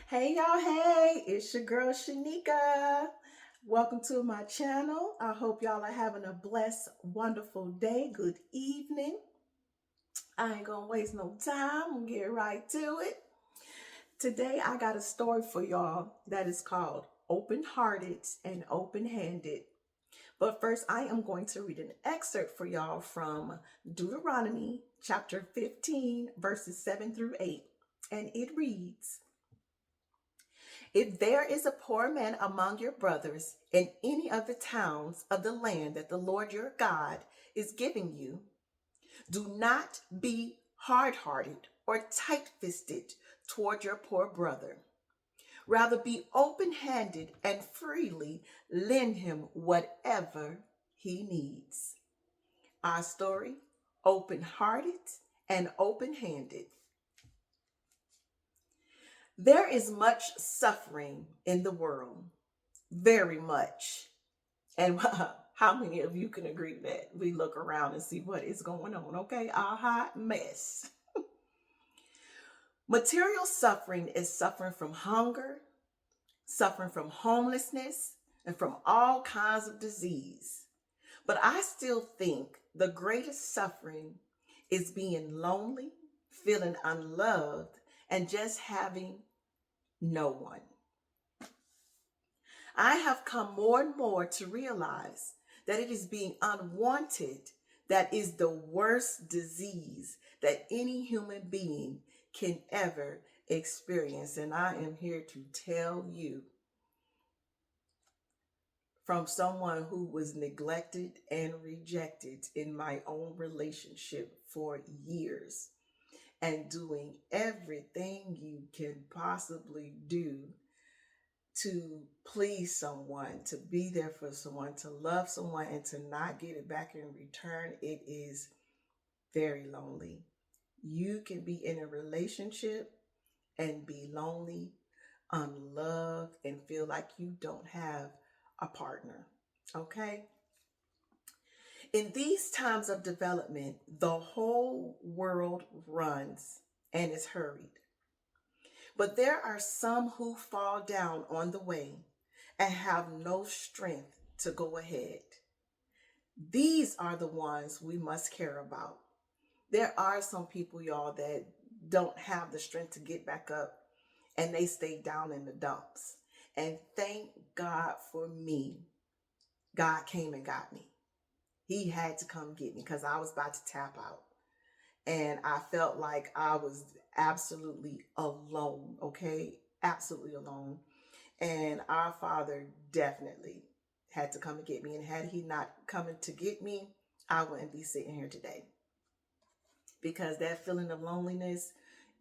Hey y'all, hey, it's your girl Shanika. Welcome to my channel. I hope y'all are having a blessed, wonderful day. Good evening. I ain't gonna waste no time. I'm gonna get right to it. Today I got a story for y'all that is called Open-Hearted and Open-Handed. But first, I am going to read an excerpt for y'all from Deuteronomy chapter 15, verses 7 through 8. And it reads, if there is a poor man among your brothers in any of the towns of the land that the Lord your God is giving you, do not be hard hearted or tight fisted toward your poor brother. Rather, be open handed and freely lend him whatever he needs. Our story, open hearted and open handed. There is much suffering in the world, very much. And how many of you can agree to that? We look around and see what is going on, okay? A hot mess. Material suffering is suffering from hunger, suffering from homelessness, and from all kinds of disease. But I still think the greatest suffering is being lonely, feeling unloved, and just having no one. I have come more and more to realize that it is being unwanted that is the worst disease that any human being can ever experience. And I am here to tell you from someone who was neglected and rejected in my own relationship for years and doing everything you can possibly do to please someone, to be there for someone, to love someone, and to not get it back in return, it is very lonely. You can be in a relationship and be lonely, unloved, and feel like you don't have a partner. Okay? In these times of development, the whole world runs and is hurried. But there are some who fall down on the way and have no strength to go ahead. These are the ones we must care about. There are some people, y'all, that don't have the strength to get back up and they stay down in the dumps. And thank God for me. God came and got me. He had to come get me because I was about to tap out. And I felt like I was absolutely alone, okay? Absolutely alone. And our Father definitely had to come and get me. And had he not coming to get me, I wouldn't be sitting here today. Because that feeling of loneliness,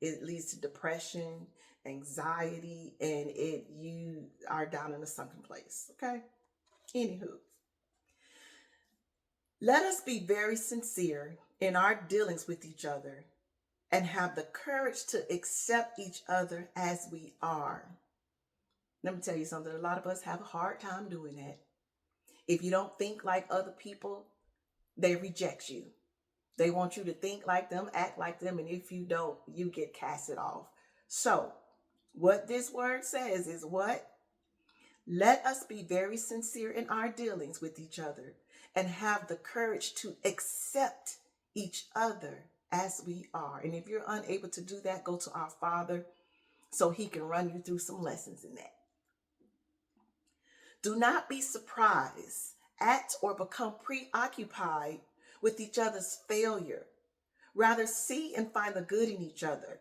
it leads to depression, anxiety, and you are down in a sunken place. Okay? Anywho, let us be very sincere in our dealings with each other and have the courage to accept each other as we are. Let me tell you something. A lot of us have a hard time doing that. If you don't think like other people, they reject you. They want you to think like them, act like them, and if you don't, you get casted off. So, what this word says is what? Let us be very sincere in our dealings with each other and have the courage to accept each other as we are. And if you're unable to do that, go to our Father so he can run you through some lessons in that. Do not be surprised at or become preoccupied with each other's failure. Rather, see and find the good in each other.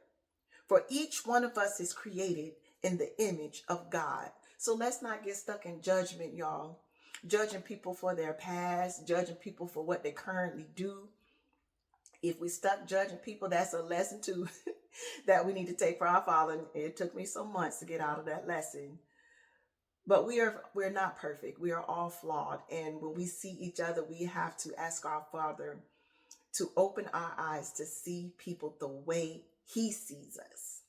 For each one of us is created in the image of God. So let's not get stuck in judgment, y'all. Judging people for their past, judging people for what they currently do. If we stuck judging people, that's a lesson too that we need to take for our Father. It took me some months to get out of that lesson. But we're not perfect. We are all flawed. And when we see each other, we have to ask our Father to open our eyes to see people the way he sees us.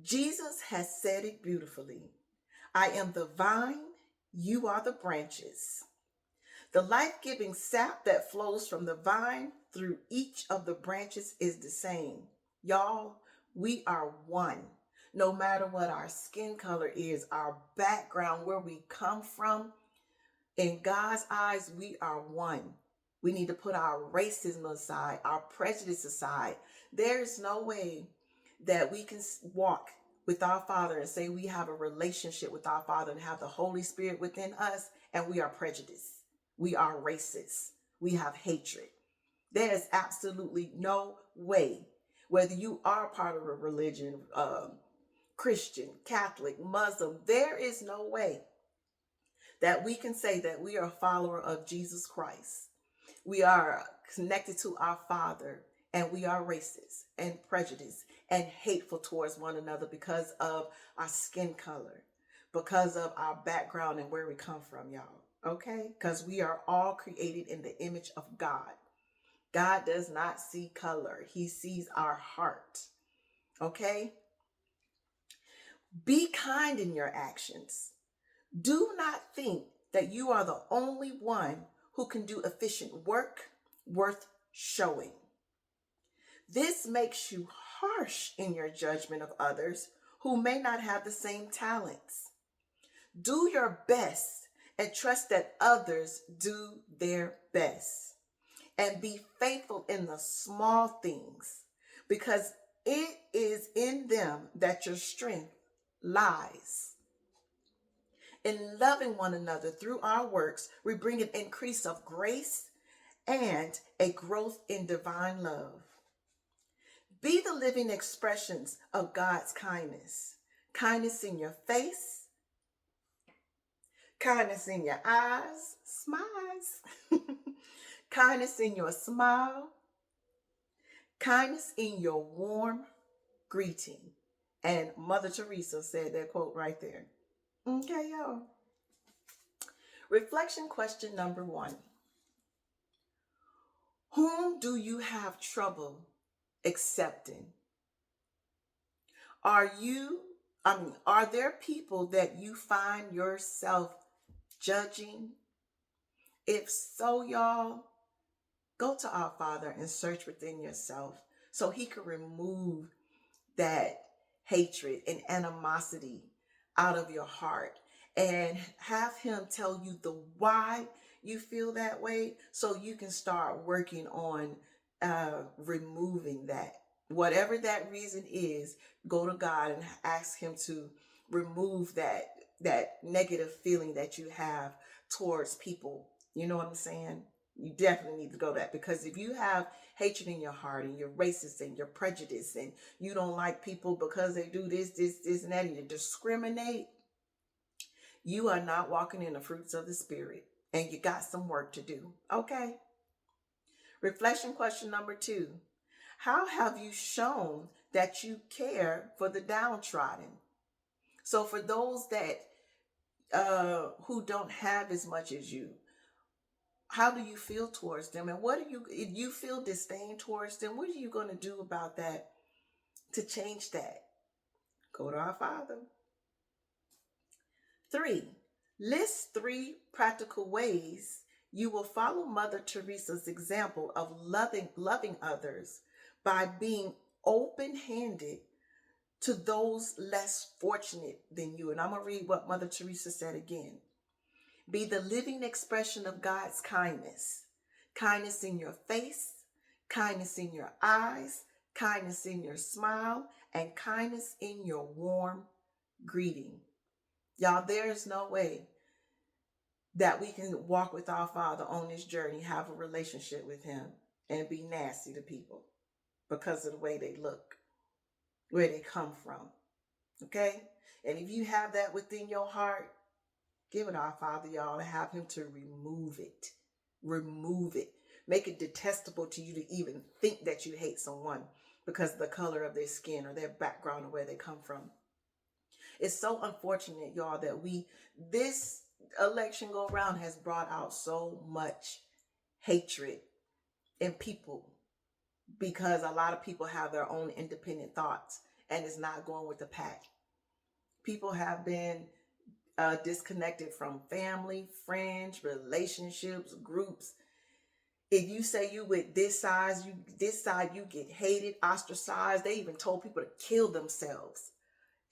Jesus has said it beautifully. I am the vine, you are the branches. The life-giving sap that flows from the vine through each of the branches is the same. Y'all, we are one. No matter what our skin color is, our background, where we come from, in God's eyes, we are one. We need to put our racism aside, our prejudice aside. There's no way that we can walk with our Father and say we have a relationship with our Father and have the Holy Spirit within us, and we are prejudiced. We are racist. We have hatred. There is absolutely no way, whether you are part of a religion, Christian, Catholic, Muslim, there is no way that we can say that we are a follower of Jesus Christ. We are connected to our Father, and we are racist and prejudiced and hateful towards one another because of our skin color, because of our background and where we come from, y'all. Okay? Because we are all created in the image of God. God does not see color, He sees our heart. Okay? Be kind in your actions. Do not think that you are the only one who can do efficient work worth showing. This makes you harsh in your judgment of others who may not have the same talents. Do your best and trust that others do their best. And be faithful in the small things, because it is in them that your strength lies. In loving one another through our works, we bring an increase of grace and a growth in divine love. Be the living expressions of God's kindness. Kindness in your face, kindness in your eyes, smiles, kindness in your smile, kindness in your warm greeting. And Mother Teresa said that quote right there. Okay, y'all. Reflection question number 1. Whom do you have trouble accepting? Are there people that you find yourself judging? If so, y'all, go to our Father and search within yourself so He can remove that hatred and animosity out of your heart, and have Him tell you the why you feel that way, so you can start working on removing that. Whatever that reason is, go to God and ask Him to remove that negative feeling that you have towards people. You know what I'm saying? You definitely need to go that, because if you have hatred in your heart and you're racist and you're prejudiced and you don't like people because they do this, and that, and you discriminate, you are not walking in the fruits of the Spirit, and you got some work to do. Okay? Reflection question number 2. How have you shown that you care for the downtrodden? So for those that who don't have as much as you, how do you feel towards them? And if you feel disdain towards them, what are you going to do about that to change that? Go to our Father. 3, list 3 practical ways you will follow Mother Teresa's example of loving others by being open-handed to those less fortunate than you. And I'm going to read what Mother Teresa said again. Be the living expression of God's kindness. Kindness in your face, kindness in your eyes, kindness in your smile, and kindness in your warm greeting. Y'all, there is no way that we can walk with our Father on this journey, have a relationship with Him, and be nasty to people because of the way they look, where they come from. Okay? And if you have that within your heart, give it our Father, y'all, and have Him to remove it. Remove it. Make it detestable to you to even think that you hate someone because of the color of their skin or their background or where they come from. It's so unfortunate, y'all, that this election go around has brought out so much hatred in people, because a lot of people have their own independent thoughts and is not going with the pack. People have been disconnected from family, friends, relationships, groups. If you say you with this side, you get hated, ostracized. They even told people to kill themselves.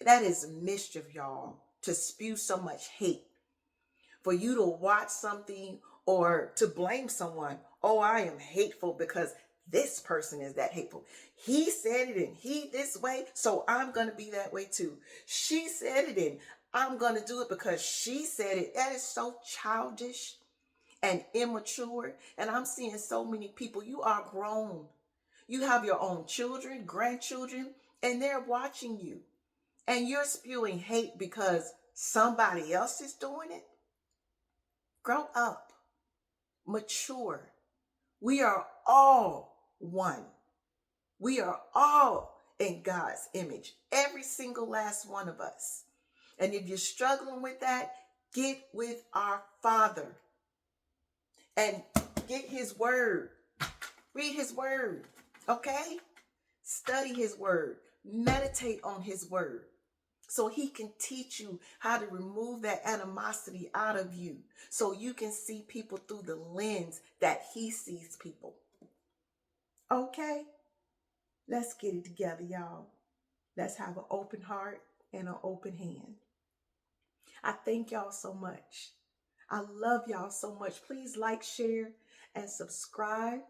That is mischief, y'all, to spew so much hate. For you to watch something or to blame someone. Oh, I am hateful because this person is that hateful. He said it and he this way, so I'm going to be that way too. She said it and I'm going to do it because she said it. That is so childish and immature. And I'm seeing so many people, you are grown. You have your own children, grandchildren, and they're watching you. And you're spewing hate because somebody else is doing it. Grow up, mature. We are all one. We are all in God's image, every single last one of us. And if you're struggling with that, get with our Father and get his word. Read his word, okay? Study his word. Meditate on his word, so he can teach you how to remove that animosity out of you, so you can see people through the lens that he sees people. Okay? Let's get it together, y'all. Let's have an open heart and an open hand. I thank y'all so much. I love y'all so much. Please like, share, and subscribe.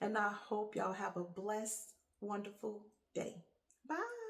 And I hope y'all have a blessed, wonderful day. Bye.